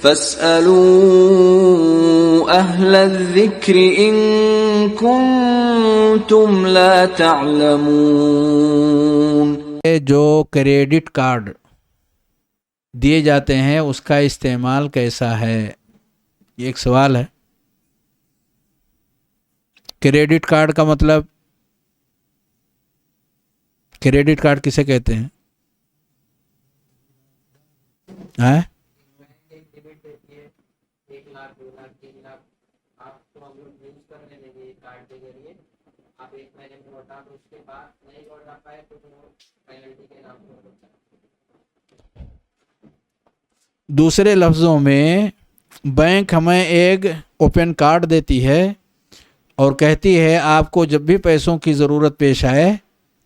فاسألوا أهل الذكر إن كنتم لا تعلمون۔ جو کریڈٹ کارڈ دیے جاتے ہیں اس کا استعمال کیسا ہے، یہ ایک سوال ہے۔ کریڈٹ کارڈ کا مطلب، کریڈٹ کارڈ کسے کہتے ہیں؟ دوسرے لفظوں میں بینک ہمیں ایک اوپن کارڈ دیتی ہے اور کہتی ہے آپ کو جب بھی پیسوں کی ضرورت پیش آئے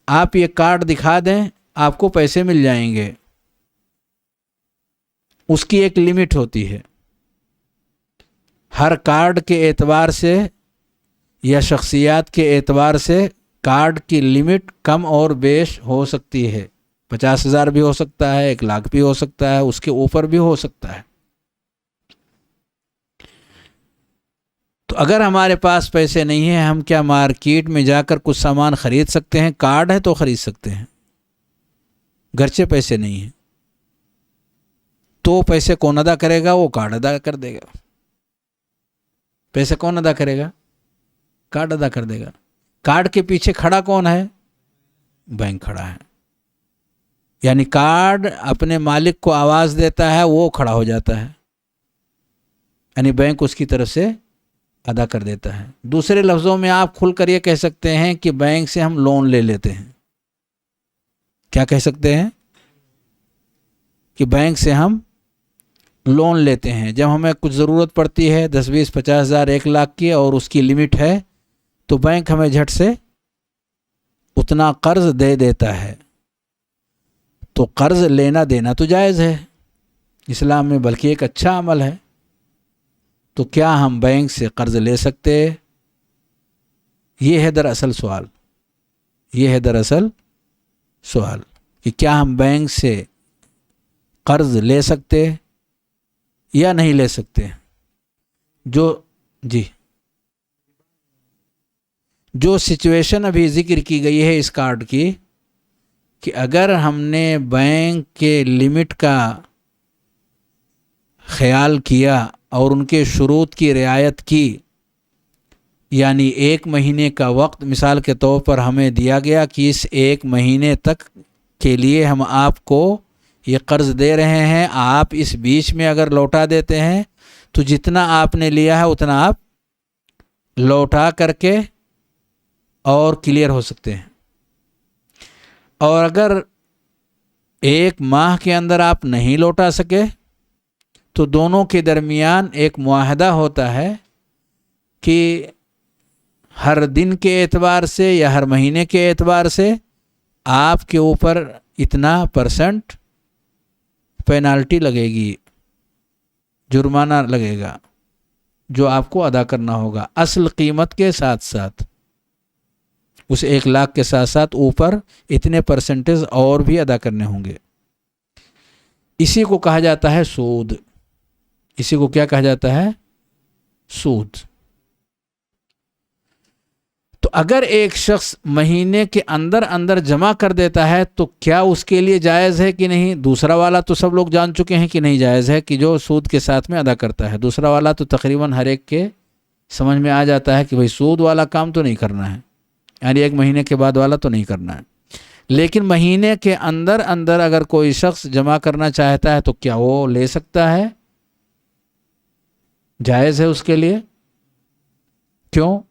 آپ یہ کارڈ دکھا دیں، آپ کو پیسے مل جائیں گے۔ اس کی ایک لمٹ ہوتی ہے، ہر کارڈ کے اعتبار سے یا شخصیات کے اعتبار سے کارڈ کی لمٹ کم اور بیش ہو سکتی ہے۔ 50,000 بھی ہو سکتا ہے، 1,00,000 بھی ہو سکتا ہے، اس کے اوپر بھی ہو سکتا ہے۔ تو اگر ہمارے پاس پیسے نہیں ہیں، ہم کیا مارکیٹ میں جا کر کچھ سامان خرید سکتے ہیں؟ کارڈ ہے تو خرید سکتے ہیں، گرچہ پیسے نہیں ہیں۔ تو پیسے کون ادا کرے گا؟ وہ کارڈ ادا کر دے گا۔ پیسے کون ادا کرے گا؟ کارڈ ادا کر دے گا۔ کارڈ کے پیچھے کھڑا کون ہے؟ بینک کھڑا ہے، یعنی کارڈ اپنے مالک کو آواز دیتا ہے، وہ کھڑا ہو جاتا ہے، یعنی بینک اس کی طرف سے ادا کر دیتا ہے۔ دوسرے لفظوں میں آپ کھل کر یہ کہہ سکتے ہیں کہ بینک سے ہم لون لے لیتے ہیں۔ کیا کہہ سکتے ہیں؟ کہ بینک سے ہم لون لیتے ہیں۔ جب ہمیں کچھ ضرورت پڑتی ہے 10, 20, 50,000, 1,00,000 کی اور اس کی لمٹ ہے تو بینک ہمیں جھٹ سے اتنا قرض دے دیتا ہے۔ تو قرض لینا دینا تو جائز ہے اسلام میں، بلکہ ایک اچھا عمل ہے۔ تو کیا ہم بینک سے قرض لے سکتے؟ یہ ہے دراصل سوال، یہ ہے دراصل سوال کہ کیا ہم بینک سے قرض لے سکتے یا نہیں لے سکتے؟ جو سچویشن ابھی ذکر کی گئی ہے اس کارڈ کی، کہ اگر ہم نے بینک کے لمٹ کا خیال کیا اور ان کے شروط کی رعایت کی، یعنی 1 مہینے کا وقت مثال کے طور پر ہمیں دیا گیا کہ اس 1 مہینے تک کے لیے ہم آپ کو یہ قرض دے رہے ہیں، آپ اس بیچ میں اگر لوٹا دیتے ہیں تو جتنا آپ نے لیا ہے اتنا آپ لوٹا کر کے اور کلیئر ہو سکتے ہیں۔ اور اگر 1 ماہ کے اندر آپ نہیں لوٹا سکے تو دونوں کے درمیان ایک معاہدہ ہوتا ہے کہ ہر دن کے اعتبار سے یا ہر مہینے کے اعتبار سے آپ کے اوپر اتنا % پینالٹی لگے گی، جرمانہ لگے گا، جو آپ کو ادا کرنا ہوگا اصل قیمت کے ساتھ ساتھ، اس 1,00,000 کے ساتھ ساتھ اوپر اتنے % اور بھی ادا کرنے ہوں گے۔ اسی کو کہا جاتا ہے سود۔ اسی کو کیا کہا جاتا ہے؟ سود۔ تو اگر ایک شخص مہینے کے اندر جمع کر دیتا ہے تو کیا اس کے لیے جائز ہے کہ نہیں؟ دوسرا والا تو سب لوگ جان چکے ہیں کہ نہیں جائز ہے، کہ جو سود کے ساتھ میں ادا کرتا ہے۔ دوسرا والا تو تقریباً ہر ایک کے سمجھ میں آ جاتا ہے کہ بھئی سود والا کام تو نہیں کرنا ہے، یعنی 1 مہینے کے بعد والا تو نہیں کرنا ہے۔ لیکن مہینے کے اندر اگر کوئی شخص جمع کرنا چاہتا ہے تو کیا وہ لے سکتا ہے؟ جائز ہے اس کے لیے۔ کیوں؟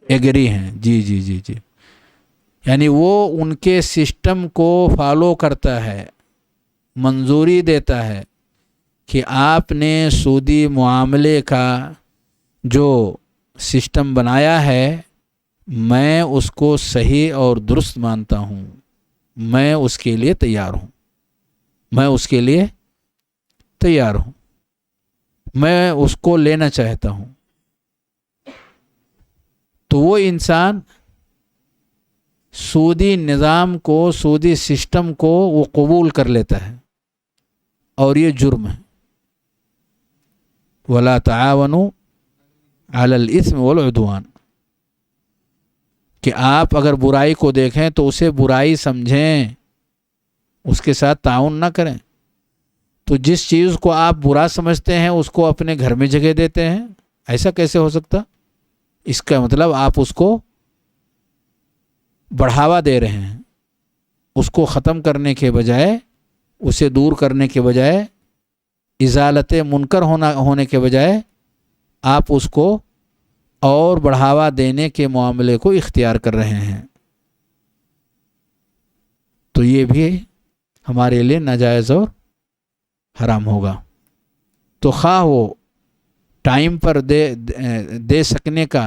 ایگری ہیں، جی، یعنی وہ ان کے سسٹم کو فالو کرتا ہے، منظوری دیتا ہے کہ آپ نے سودی معاملے کا جو سسٹم بنایا ہے میں اس کو صحیح اور درست مانتا ہوں، میں اس کے لیے تیار ہوں، میں اس کو لینا چاہتا ہوں۔ تو وہ انسان سودی نظام کو، سودی سسٹم کو وہ قبول کر لیتا ہے، اور یہ جرم ہے۔ وَلَا تَعَاوَنُوا عَلَى الْإِثْمِ وَالْعُدْوَانِ، کہ آپ اگر برائی کو دیکھیں تو اسے برائی سمجھیں، اس کے ساتھ تعاون نہ کریں۔ تو جس چیز کو آپ برا سمجھتے ہیں اس کو اپنے گھر میں جگہ دیتے ہیں، ایسا کیسے ہو سکتا؟ اس کا مطلب آپ اس کو بڑھاوا دے رہے ہیں، اس کو ختم کرنے کے بجائے، اسے دور کرنے کے بجائے، ازالت منکر ہونے کے بجائے آپ اس کو اور بڑھاوا دینے کے معاملے کو اختیار کر رہے ہیں۔ تو یہ بھی ہمارے لیے ناجائز اور حرام ہوگا۔ تو خواہ وہ ٹائم پر دے سکنے کا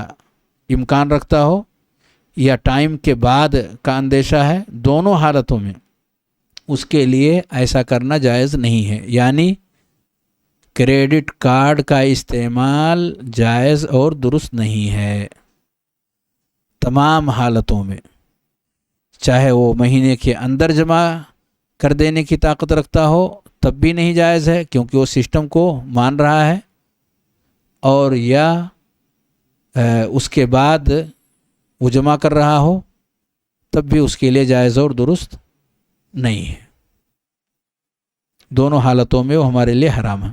امکان رکھتا ہو یا ٹائم کے بعد کا اندیشہ ہے، دونوں حالتوں میں اس کے لیے ایسا کرنا جائز نہیں ہے۔ یعنی کریڈٹ کارڈ کا استعمال جائز اور درست نہیں ہے تمام حالتوں میں، چاہے وہ مہینے کے اندر جمع کر دینے کی طاقت رکھتا ہو تب بھی نہیں جائز ہے، کیونکہ وہ سسٹم کو مان رہا ہے، اور یا اس کے بعد وہ جمع کر رہا ہو تب بھی اس کے لیے جائز اور درست نہیں ہے۔ دونوں حالتوں میں وہ ہمارے لیے حرام ہے۔